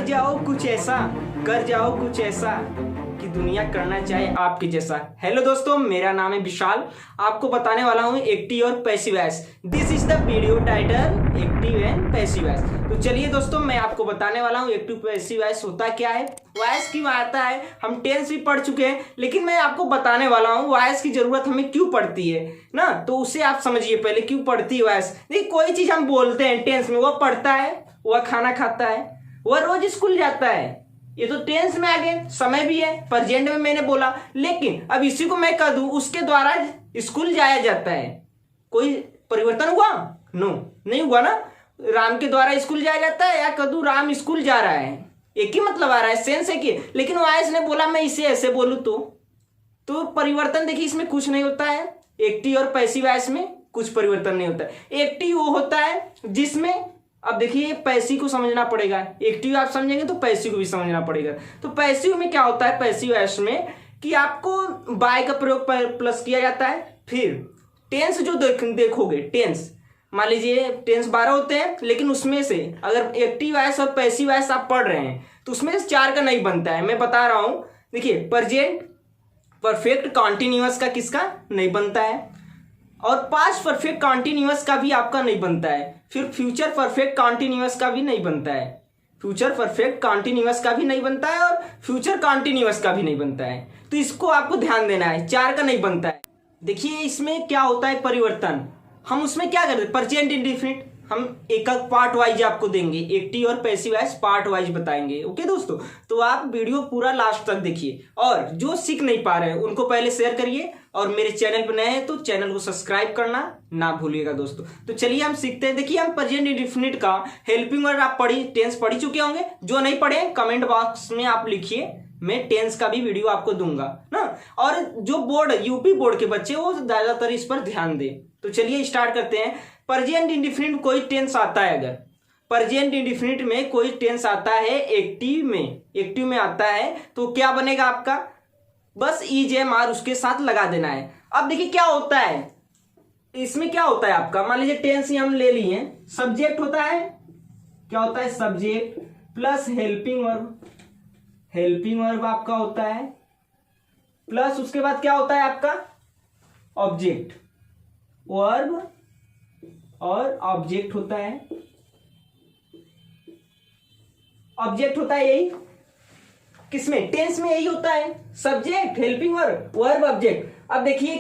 जाओ कुछ ऐसा, कर जाओ कुछ ऐसा कि दुनिया करना चाहे आपके जैसा। हेलो दोस्तों, मेरा नाम है विशाल। आपको बताने वाला हूँ एक्टिव और passive voice. This is the video title active and passive voice. तो चलिए दोस्तों, मैं आपको बताने वाला हूँ एक्टिव पैसिव वॉइस होता क्या है, वॉइस क्यों आता है। हम टेंस भी पढ़ चुके हैं, लेकिन मैं आपको बताने वाला हूँ वॉइस की जरूरत हमें क्यों पड़ती है ना। तो उसे आप समझिए पहले, क्यों पड़ती है वॉइस। देखिए, कोई चीज हम बोलते हैं टेंस में, वह पढ़ता है, वह खाना खाता है, वह रोज स्कूल जाता है, ये तो टेंस में आ गए। समय भी है, प्रेजेंट में मैंने बोला, लेकिन अब इसी को मैं कह दूं उसके द्वारा स्कूल जाया जाता है, कोई परिवर्तन हुआ? नो, नहीं हुआ ना। राम के द्वारा स्कूल जाया जाता है, या कह दूं राम स्कूल जा रहा है, एक ही मतलब आ रहा है, सेंस है कि। लेकिन वॉइस ने बोला मैं इसे ऐसे बोलूं तो परिवर्तन देखिए इसमें कुछ नहीं होता है। एक्टिव और पैसिव वॉइस में कुछ परिवर्तन नहीं होता है। एक्टिव वो होता है जिसमें, अब देखिए पैसिव को समझना पड़ेगा, एक्टिव आप समझेंगे तो पैसिव को भी समझना पड़ेगा। तो पैसिव में क्या होता है, पैसिव वॉइस में कि आपको बाय का प्रयोग प्लस किया जाता है। फिर टेंस जो देखोगे, टेंस मान लीजिए टेंस 12 होते हैं, लेकिन उसमें से अगर एक्टिव वॉइस और पैसिव वॉइस आप पढ़ रहे हैं तो उसमें से 4 का नहीं बनता है। मैं बता रहा हूं, देखिए प्रेजेंट परफेक्ट कॉन्टिन्यूअस का किसका नहीं बनता है, और पास्ट परफेक्ट कॉन्टिन्यूअस का भी आपका नहीं बनता है। फिर फ्यूचर परफेक्ट कॉन्टिन्यूअस का भी नहीं बनता है, फ्यूचर परफेक्ट कॉन्टिन्यूअस का भी नहीं बनता है, और फ्यूचर कॉन्टिन्यूअस का भी नहीं बनता है। तो इसको आपको ध्यान देना है, 4 का नहीं बनता है। देखिए इसमें क्या होता है परिवर्तन, हम उसमें क्या करते हैं, प्रेजेंट इंडेफिनिट हम एक पार्ट वाइज आपको देंगे, एक्टिव और पैसिव वॉइस पार्ट वाइज बताएंगे। ओके दोस्तों, तो आप वीडियो पूरा लास्ट तक देखिए, और जो सीख नहीं पा रहे हैं उनको पहले शेयर करिए, और मेरे चैनल पर नए हैं तो चैनल को सब्सक्राइब करना ना भूलिएगा दोस्तों। तो चलिए हम सीखते हैं। देखिए हम प्रेजेंट इंडेफिनिट का हेल्पिंग वर्ब आप टेंस पढ़ चुके होंगे, जो नहीं पढ़े कमेंट बॉक्स में आप लिखिए, मैं टेंस का भी वीडियो आपको दूंगा ना। और जो बोर्ड यूपी बोर्ड के बच्चे वो ज्यादातर इस पर ध्यान दे। तो चलिए स्टार्ट करते हैं। प्रेजेंट इंडेफिनिट में कोई टेंस आता है, अगर प्रेजेंट इंडेफिनिट में कोई टेंस आता है एक्टिव में आता है, तो क्या बनेगा आपका, बस EJMR उसके साथ लगा देना है। अब देखिए क्या होता है इसमें, क्या होता है आपका, मान लीजिए टेंस ही हम ले लिए, सब्जेक्ट होता है, क्या होता है सब्जेक्ट प्लस हेल्पिंग वर्ब आपका होता है, प्लस उसके बाद क्या होता है आपका ऑब्जेक्ट, वर्ब और ऑब्जेक्ट होता है, ऑब्जेक्ट होता है यही किसमें, टेंस में यही होता है, सब्जेक्ट हेल्पिंग वर्ब ऑब्जेक्ट। अब देखिए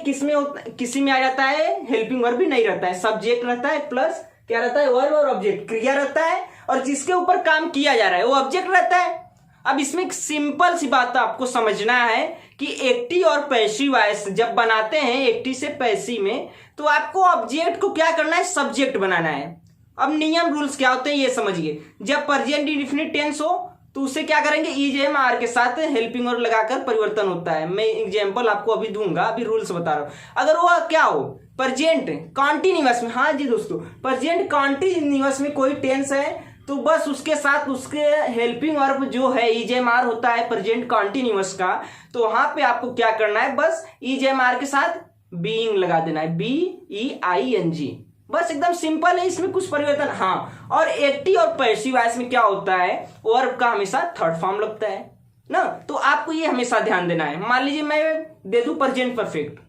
किसी में आ जाता है हेल्पिंग वर्ब भी नहीं रहता है, सब्जेक्ट रहता है प्लस क्या रहता है वर्ब और ऑब्जेक्ट, क्रिया रहता है, और जिसके ऊपर काम किया जा रहा है वो ऑब्जेक्ट रहता है। अब इसमें एक सिंपल सी बात आपको समझना है कि एक्टिव और पैसिव वॉइस जब बनाते हैं एक्टिव से पैसिव में, तो आपको ऑब्जेक्ट को क्या करना है, सब्जेक्ट बनाना है। अब नियम रूल्स क्या होते हैं ये समझिए। जब प्रेजेंट इंडेफिनिट टेंस हो तो उसे क्या करेंगे, EJMR के साथ हेल्पिंग वर्ब लगाकर परिवर्तन होता है। मैं एग्जांपल आपको अभी दूंगा, अभी रूल्स बता रहा हूं। अगर वो क्या हो प्रेजेंट कॉन्टिन्यूअस में, हाँ जी दोस्तों, प्रेजेंट कॉन्टिन्यूअस में कोई टेंस है तो बस उसके साथ उसके हेल्पिंग वर्ब जो है EJMR होता है प्रेजेंट कॉन्टिन्यूअस का, तो वहां पे आपको क्या करना है, बस EJMR के साथ बीइंग लगा देना है, BEING, बस एकदम सिंपल है, इसमें कुछ परिवर्तन। हाँ, और एक्टिव और पैसिव वॉइस में क्या होता है, वर्ब का हमेशा थर्ड फॉर्म लगता है ना, तो आपको ये हमेशा ध्यान देना है। मान लीजिए मैं दे दूं प्रेजेंट परफेक्ट,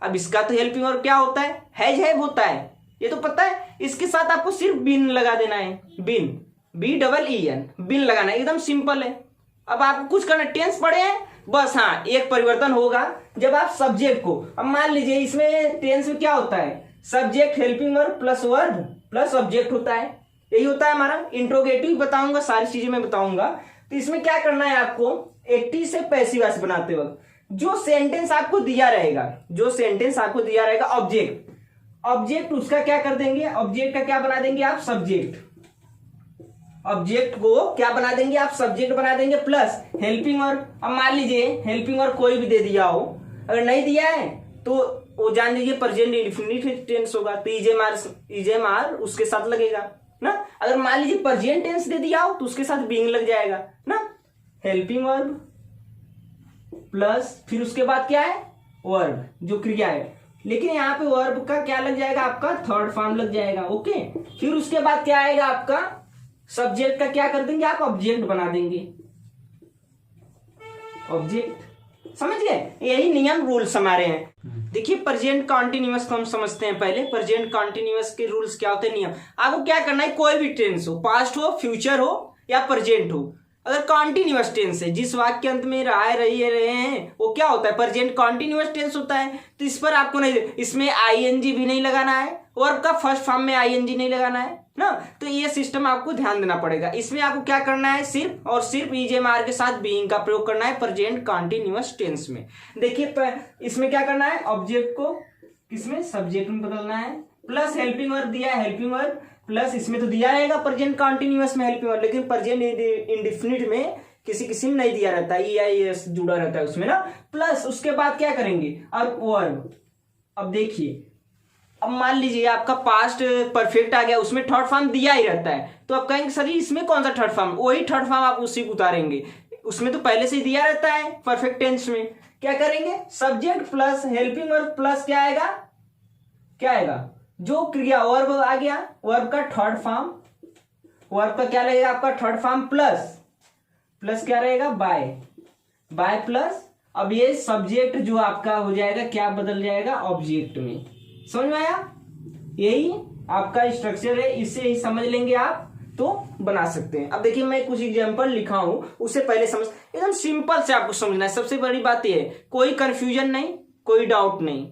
अब इसका तो हेल्पिंग वर्ब क्या होता है, हैव होता है, ये तो पता है। इसके साथ आपको सिर्फ बिन लगा देना है, बिन BEEN, बिन लगाना है, एकदम सिंपल है। अब आपको कुछ करना, टेंस पढ़े हैं बस, हाँ एक परिवर्तन होगा जब आप सब्जेक्ट को, अब मान लीजिए इसमें टेंस में क्या होता है, subject helping verb plus object होता है, यही होता है हमारा। इंट्रोगेटिव बताऊंगा, सारी चीजें मैं बताऊंगा। तो इसमें क्या करना है आपको, एक्टिव से पैसिव वॉइस बनाते वक्त जो सेंटेंस आपको दिया रहेगा ऑब्जेक्ट उसका क्या कर देंगे, ऑब्जेक्ट का क्या बना देंगे आप, सब्जेक्ट, ऑब्जेक्ट को क्या बना देंगे आप, सब्जेक्ट बना देंगे, प्लस हेल्पिंग वर्ब। अब मान लीजिए हेल्पिंग वर्ब कोई भी दे दिया हो, अगर नहीं दिया है तो वो जान लीजिए प्रेजेंट इंडेफिनिट टेंस होगा, तो EJMR उसके साथ लगेगा ना। अगर मान लीजिए प्रेजेंट टेंस दे दिया हो तो उसके साथ बीइंग लग जाएगा ना, हेल्पिंग वर्ब प्लस फिर उसके बाद क्या है, वर्ब जो क्रिया है, लेकिन यहाँ पे वर्ब का क्या लग जाएगा आपका, थर्ड फॉर्म लग जाएगा। ओके, फिर उसके बाद क्या आएगा आपका सब्जेक्ट का क्या कर देंगे आप, ऑब्जेक्ट बना देंगे, ऑब्जेक्ट। समझ गए, यही नियम रूल्स हमारे हैं। देखिए प्रेजेंट कॉन्टिन्यूअस को हम समझते हैं पहले। प्रेजेंट कॉन्टिन्यूअस के रूल्स क्या होते हैं, नियम। आपको क्या करना है, कोई भी टेंस हो, पास्ट हो, फ्यूचर हो या प्रेजेंट हो, अगर कॉन्टिन्यूअस टेंस है, जिस वाक्य के अंत में रहे हैं वो क्या होता है, प्रेजेंट कॉन्टिन्यूअस टेंस होता है। तो इस पर आपको नहीं, इसमें आईएनजी भी नहीं लगाना है, वर्ब का फर्स्ट फॉर्म में आईएनजी नहीं लगाना है ना। तो ये सिस्टम आपको ध्यान देना पड़ेगा। इसमें आपको क्या करना है, सिर्फ और सिर्फ ईजेएमआर के साथ बीइंग का प्रयोग करना है प्रेजेंट कॉन्टिन्यूअस टेंस में। देखिए इसमें क्या करना है, ऑब्जेक्ट को किसमें, सब्जेक्ट में बदलना है, प्लस हेल्पिंग वर्ब दिया है, हेल्पिंग वर्ब प्लस, इसमें तो दिया रहेगा प्रेजेंट कॉन्टिन्यूअस में हेल्पिंग वर्ब, लेकिन प्रेजेंट इंडेफिनिट में किसी में नहीं दिया रहता, EIS जुड़ा रहता है उसमें ना। प्लस उसके बाद क्या करेंगे, अब वर्ब। अब देखिए, अब मान लीजिए आपका पास्ट परफेक्ट आ गया, उसमें थर्ड फॉर्म दिया ही रहता है, तो आप कहेंगे सर इसमें कौन सा थर्ड फॉर्म, वही थर्ड फॉर्म आप उसी को उतारेंगे, उसमें तो पहले से ही दिया रहता है परफेक्ट टेंस में। क्या करेंगे, subject plus helping verb plus क्या आएगा, क्या आएगा, जो क्रिया वर्ब आ गया, वर्ब का थर्ड फॉर्म, वर्ब का क्या लगेगा आपका थर्ड फॉर्म, प्लस क्या रहेगा, बाय प्लस। अब ये सब्जेक्ट जो आपका हो जाएगा क्या बदल जाएगा, ऑब्जेक्ट में। समझ में आया, यही आपका स्ट्रक्चर है, इससे ही समझ लेंगे आप तो बना सकते हैं। अब देखिए मैं कुछ एग्जांपल लिखा हूं, उससे पहले समझ, एकदम सिंपल से आपको समझना है। सबसे बड़ी बात यह है, कोई कंफ्यूजन नहीं, कोई डाउट नहीं,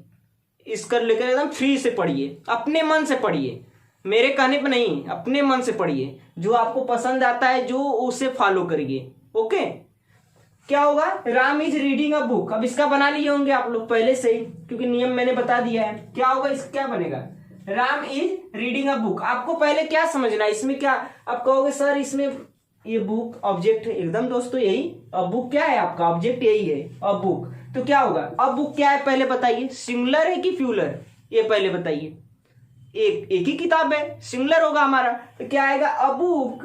इसकर लेकर एकदम फ्री से पढ़िए, अपने मन से पढ़िए, मेरे कहने पर नहीं, अपने मन से पढ़िए, जो आपको पसंद आता है जो उसे फॉलो करिए। ओके, क्या होगा, Ram is reading a book. अब इसका बना लिए होंगे आप लोग पहले से ही, क्योंकि नियम मैंने बता दिया है। क्या होगा, इसका क्या बनेगा, Ram is reading a book. आपको पहले क्या समझना है इसमें, क्या आप कहोगे सर इसमें ये बुक ऑब्जेक्ट है, एकदम दोस्तों यही, अब बुक क्या है आपका, ऑब्जेक्ट यही है, अब बुक। तो क्या होगा, अब बुक क्या है पहले बताइए, सिंगुलर है कि प्लूरल, ये पहले बताइए। एक ही किताब है, सिंगुलर होगा हमारा, तो क्या आएगा, अ बुक।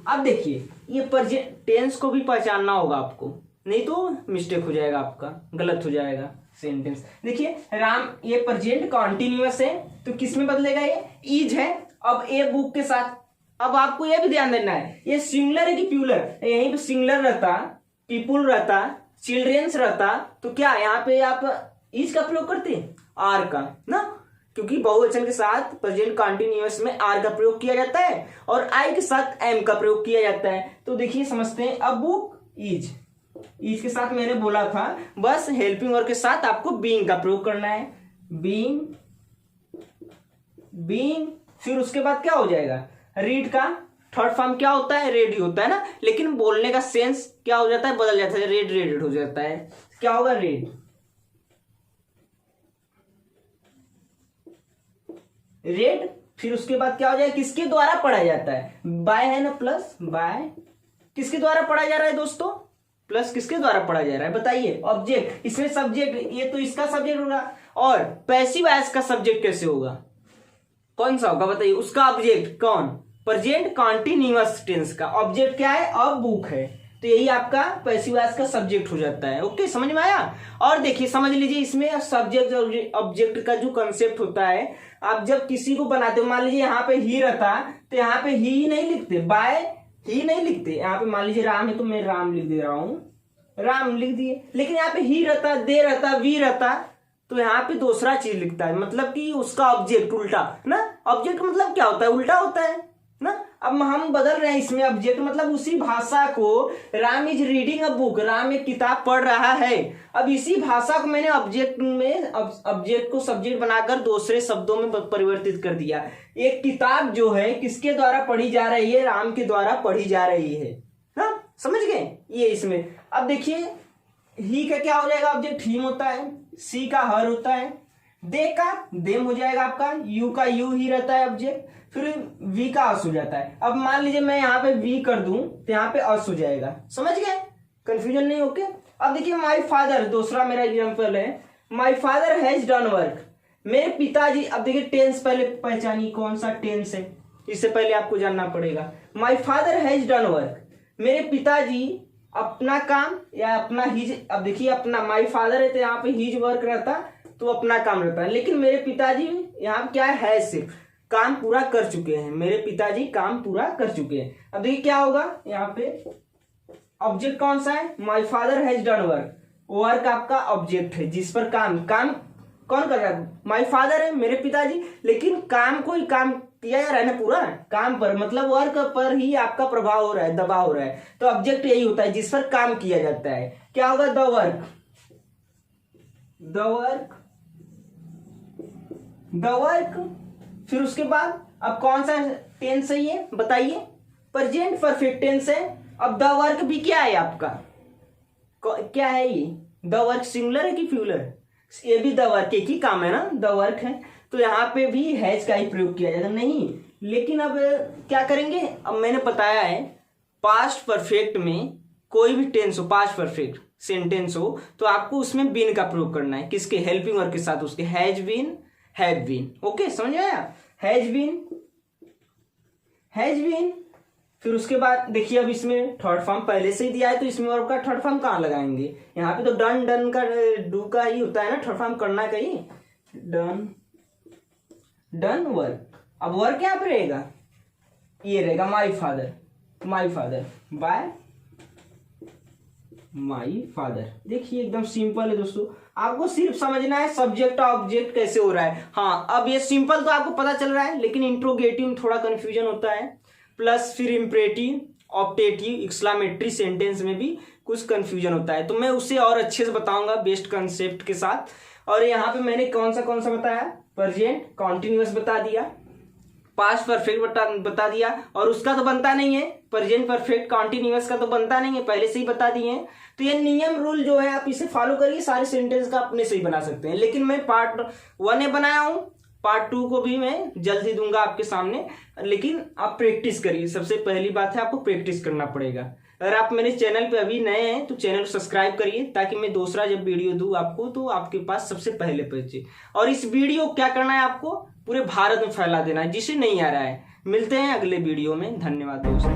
अब देखिए ये प्रेजेंट टेंस को भी पहचानना होगा आपको, नहीं तो मिस्टेक हो जाएगा, आपका गलत हो जाएगा सेंटेंस। देखिए राम, ये प्रेजेंट कॉन्टिन्यूअस है, तो किस में बदलेगा, ये इज है। अब ए बुक के साथ, अब आपको ये भी ध्यान देना है, ये सिंगुलर है कि प्लूरल, यहीं पे सिंगुलर रहता, पीपुल रहता, चिल्ड्रेन्स रहता, तो क्या यहाँ पे आप इज का प्रयोग करते, आर का ना, क्योंकि बहुवचन के साथ प्रेजेंट कॉन्टिन्यूअस में आर का प्रयोग किया जाता है और आई के साथ एम का प्रयोग किया जाता है। तो देखिए समझते हैं, अब बुक इज के साथ मैंने बोला था, बस हेल्पिंग वर्ब के साथ आपको बीइंग का प्रयोग करना है, बीइंग। फिर उसके बाद क्या हो जाएगा, रीड का थर्ड फॉर्म क्या होता है, रेडी होता है ना, लेकिन बोलने का सेंस क्या हो जाता है, बदल जाता है, रेड हो जाता है। क्या होगा, रेड। फिर उसके बाद क्या हो जाएगा, किसके द्वारा पढ़ा जाता है, बाय है ना, प्लस बाय, किसके द्वारा पढ़ा जा रहा है दोस्तों, प्लस किसके द्वारा पढ़ा जा रहा है बताइए, ऑब्जेक्ट। इसमें सब्जेक्ट, ये तो इसका सब्जेक्ट होगा, और पैसिव वॉइस का सब्जेक्ट कैसे होगा, कौन सा होगा बताइए, उसका ऑब्जेक्ट कौन, प्रेजेंट कॉन्टिन्यूअस टेंस का ऑब्जेक्ट क्या है, अब बुक है, तो यही आपका पैसिव वॉइस का सब्जेक्ट हो जाता है। ओके, समझ में आया। और देखिए समझ लीजिए, इसमें सब्जेक्ट ऑब्जेक्ट का जो कंसेप्ट होता है, आप जब किसी को बनाते हो, मान लीजिए यहाँ पे ही रहता, तो यहाँ पे ही नहीं लिखते, बाय ही नहीं लिखते, यहाँ पे मान लीजिए राम है तो मैं राम लिख दे रहा हूं, राम लिख दिए, लेकिन यहाँ पे ही रहता, दे रहता, वी रहता, तो यहाँ पे दूसरा चीज लिखता है, मतलब कि उसका ऑब्जेक्ट उल्टा ना, ऑब्जेक्ट मतलब क्या होता है, उल्टा होता है ना। अब हम बदल रहे हैं इसमें, ऑब्जेक्ट मतलब उसी भाषा को, Ram is reading a book, Ram एक किताब पढ़ रहा है, अब इसी भाषा को मैंने ऑब्जेक्ट में, ऑब्जेक्ट को सब्जेक्ट बनाकर दूसरे शब्दों में परिवर्तित कर दिया। एक किताब जो है किसके द्वारा पढ़ी जा रही है, राम के द्वारा पढ़ी जा रही है, हाँ समझ गए ये इसमें। अब देखिए ही का क्या हो जाएगा, ऑब्जेक्ट हिम होता है, सी का हर होता है, दे का देम हो जाएगा आपका, यू का यू ही रहता है ऑब्जेक्ट, फिर वी का अस हो जाता है। अब मान लीजिए मैं यहाँ पे वी कर दूं तो यहाँ पे अस हो जाएगा, समझ गए, कंफ्यूजन नहीं। ओके, अब देखिए माय फादर, दूसरा मेरा एग्जांपल है, my father has done work, मेरे पिताजी। अब देखिए टेंस पहले पहचानिए, कौन सा टेंस है, इससे पहले आपको जानना पड़ेगा। My father has done work, मेरे पिताजी अपना काम या अपना हिज, अब देखिए अपना, माय फादर है तो यहाँ पे हिज वर्क रहता, तो अपना काम रहता है, लेकिन मेरे पिताजी यहाँ क्या है सिर्फ काम पूरा कर चुके हैं, मेरे पिताजी काम पूरा कर चुके हैं। अब देखिए क्या होगा यहाँ पे, ऑब्जेक्ट कौन सा है, my father has done work, work आपका ऑब्जेक्ट है जिस पर काम कौन कर रहा है, माय फादर है मेरे पिताजी, लेकिन काम कोई काम किया जा रहा है ना पूरा, काम पर मतलब वर्क पर ही आपका प्रभाव हो रहा है, दबाव हो रहा है, तो ऑब्जेक्ट यही होता है जिस पर काम किया जाता है। क्या होगा, द वर्क। फिर उसके बाद अब कौन सा टेंस है ये बताइए, प्रेजेंट परफेक्ट टेंस है। अब द वर्क भी क्या है आपका, क्या है ये, द वर्क सिंगुलर है कि फ्यूलर, ये भी द वर्क एक ही काम है ना, द वर्क है, तो यहाँ पे भी हैज का ही प्रयोग किया जाएगा नहीं। लेकिन अब क्या करेंगे, अब मैंने बताया है पास्ट परफेक्ट में कोई भी टेंस हो, पास्ट परफेक्ट सेंटेंस हो, तो आपको उसमें बीन का प्रयोग करना है, किसके, हेल्पिंग वर्ब के साथ, उसके has been, have been. Okay समझ आया, हैज बीन। फिर उसके बाद देखिए अब इसमें थर्ड फॉर्म पहले से ही दिया है, तो इसमें वर्ब का थर्ड फॉर्म कहाँ लगाएंगे, यहाँ पे तो डन का डू का ही होता है ना, थर्ड फॉर्म करना का ही, डन वर्क। अब वर्क यहाँ पे रहेगा, ये रहेगा my father bye my father. देखिए एकदम सिंपल है दोस्तों, आपको सिर्फ समझना है सब्जेक्ट ऑब्जेक्ट कैसे हो रहा है। हाँ अब ये सिंपल तो आपको पता चल रहा है, लेकिन इंट्रोगेटिव में थोड़ा कंफ्यूजन होता है, प्लस फिर इम्परेटिव, ऑप्टेटिव, एक्सक्लामेटरी सेंटेंस में भी कुछ कंफ्यूजन होता है, तो मैं उसे और अच्छे से बताऊंगा बेस्ट कंसेप्ट के साथ। और यहाँ पे मैंने कौन सा बताया, प्रेजेंट कॉन्टिन्यूअस बता दिया, पास्ट परफेक्ट बता दिया, और उसका तो बनता नहीं है, प्रेजेंट परफेक्ट कॉन्टिन्यूअस का तो बनता नहीं है, पहले से ही बता दिए हैं। तो ये नियम रूल जो है आप इसे फॉलो करिए, सारे सेंटेंस का अपने से ही बना सकते हैं। लेकिन मैं पार्ट 1 बनाया हूँ, पार्ट 2 को भी मैं जल्द ही दूंगा आपके सामने, लेकिन आप प्रैक्टिस करिए। सबसे पहली बात है आपको प्रैक्टिस करना पड़ेगा। अगर आप मेरे चैनल पे अभी नए हैं तो चैनल को सब्सक्राइब करिए, ताकि मैं दूसरा जब वीडियो दूं आपको तो आपके पास सबसे पहले पहुंचे। और इस वीडियो क्या करना है, आपको पूरे भारत में फैला देना है, जिसे नहीं आ रहा है। मिलते हैं अगले वीडियो में, धन्यवाद दोस्तों।